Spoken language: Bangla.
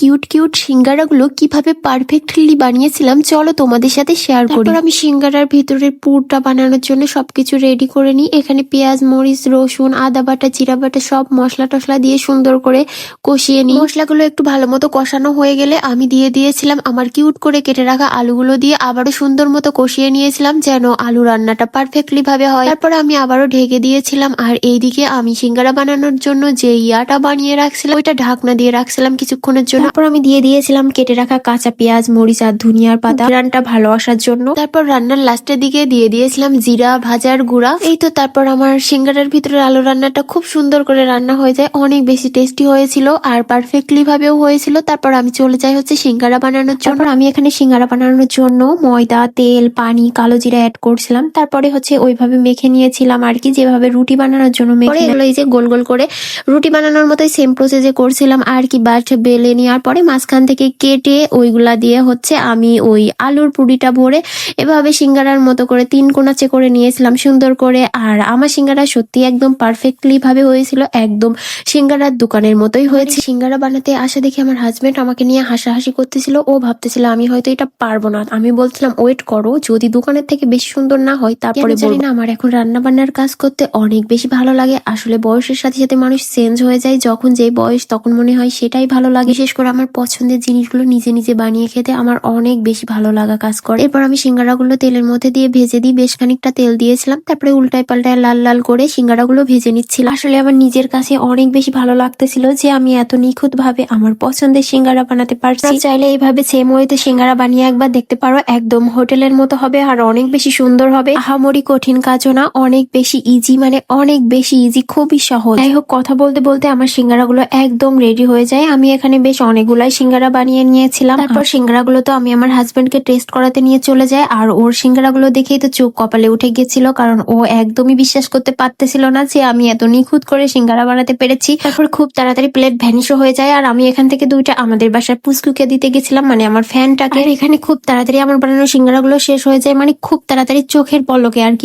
কিউট কিউট সিঙ্গারাগুলো কিভাবে পারফেক্টলি বানিয়েছিলাম চলো তোমাদের সাথে শেয়ার করি। তারপর আমি সিঙ্গারার ভিতরের পুরটা বানানোর জন্য সবকিছু রেডি করে নিই। এখানে পেঁয়াজ, মরিচ, রসুন, আদা বাটা, জিরা বাটা সব মশলা টশলা দিয়ে সুন্দর করে কষিয়ে নিই। মশলাগুলো একটু ভালো মতো কষানো হয়ে গেলে আমি দিয়ে দিয়েছিলাম আমার কিউট করে কেটে রাখা আলুগুলো দিয়ে আবারও সুন্দর মতো কষিয়ে নিয়েছিলাম যেন আলু রান্নাটা পারফেক্টলি ভাবে হয়। তারপর আমি আবারও ঢেকে দিয়েছিলাম আর এইদিকে আমি সিঙ্গারা বানানোর জন্য যে ইয়াটা বানিয়ে রাখছিলাম ওইটা ঢাকনা দিয়ে রাখছিলাম কিছুক্ষণের জন্য। তারপর আমি দিয়ে দিয়েছিলাম কেটে রাখা কাঁচা পেঁয়াজ, মরিচ আর ধনিয়ার পাতা রান্নাটা ভালো আসার জন্য। তারপর রান্নার লাস্টের দিকে দিয়ে দিয়েছিলাম জিরা ভাজার গুঁড়া। এই তো তারপর আমার সিঙ্গারার ভিতরে আলু রান্নাটা খুব সুন্দর করে রান্না হয়ে যায়, অনেক বেশি টেস্টি হয়েছিল আর পারফেক্টলি ভাবেও হয়েছিল। তারপর আমি চলে যাই হচ্ছে সিঙ্গারা বানানোর জন্য। আমি এখানে সিঙ্গারা বানানোর জন্য ময়দা, তেল, পানি, কালো জিরা অ্যাড করছিলাম। তারপরে হচ্ছে ওইভাবে মেখে নিয়েছিলাম আর কি, যেভাবে রুটি বানানোর জন্য মেখে এগুলো এই যে গোল গোল করে রুটি বানানোর মতোই সেম প্রসেসে করছিলাম আর কি। বাট বেলে নেওয়ার পরে মাঝখান থেকে কেটে ওইগুলা দিয়ে হচ্ছে আমি ওই আলুর পুরিটা ভরে এভাবে সিঙ্গারার মতো করে 3 কোণাচে করে নিয়েছিলাম সুন্দর করে। আর আমার সিঙ্গারা সত্যি একদম পারফেক্টলি ভাবে হয়েছিল, একদম সিঙ্গারার দোকানের মতোই হয়েছে। সিঙ্গারা বানাতে আসা দেখে আমার হাজবেন্ড আমাকে নিয়ে হাসাহাসি করতেছিল, ও ভাবতেছিল আমি হয়তো এটা পারবো না। আমি বলছিলাম ওয়েট করো, যদি দোকানের থেকে বেশি সুন্দর না হয় তারপরে জানি না। আমার এখন রান্না বান্নার কাজ করতে অনেক বেশি ভালো লাগে। আসলে বয়সের সাথে সাথে মানুষ চেঞ্জ হয়ে যায়, যখন যেই বয়স তখন মনে হয় সেটাই ভালো লাগে। বিশেষ করে আমার পছন্দের জিনিসগুলো নিজে নিজে বানিয়ে খেতে আমার অনেক বেশি ভালো লাগা কাজ করে। এরপর আমি সিঙ্গারাগুলো তেলের মধ্যে দিয়ে ভেজে দিই, বেশ খানিকটা তেল দিয়েছিলাম। তারপরে উল্টায় পাল্টায় লাল লাল করে সিঙ্গারাগুলো ভেজে নিচ্ছিলাম। আসলে আমার নিজের কাছে অনেক বেশি ভালো লাগতেছিল যে আমি এত নিখুঁত ভাবে আমার পছন্দের সিঙ্গারা বানাতে পারছি। চাইলে এইভাবে সেম ওয়েতে সিঙ্গারা বানিয়ে একবার দেখতে পারো, একদম হোটেলের মতো হবে আর অনেক বেশি সুন্দর হবে। আহামরি কঠিন কাজও না, অনেক বেশি ইজি, মানে অনেক বেশি ইজি, খুবই সহজ। যাই হোক, কথা বলতে বলতে আমার সিঙ্গারাগুলো একদম রেডি হয়ে যায়। আমি এখানে বেশ অনেকগুলাই সিঙ্গারা বানিয়ে নিয়েছিলাম। তারপর সিঙ্গারাগুলো তো আমি আমার হাজবেন্ডকে টেস্ট করাতে নিয়ে চলে যাই আর ওর সিঙ্গারাগুলো দেখেই তো চোখ কপালে উঠে গেছিল, কারণ ও একদমই বিশ্বাস করতে পারতেছিল না যে আমি এত নিখুঁত করে সিঙ্গারা বানাতে পেরেছি। তারপর খুব তাড়াতাড়ি প্লেট ভ্যানিশও হয়ে যায় আর আমি এখান থেকে 2টা আমাদের বাসার পুচকুকে দিতে গেছিলাম, মানে আমার ফ্যানটাকে। এখানে খুব তাড়াতাড়ি আমার বানানো সিঙ্গারাগুলো শেষ হয়ে যায়, মানে খুব তাড়াতাড়ি চোখের পলকে আর কি।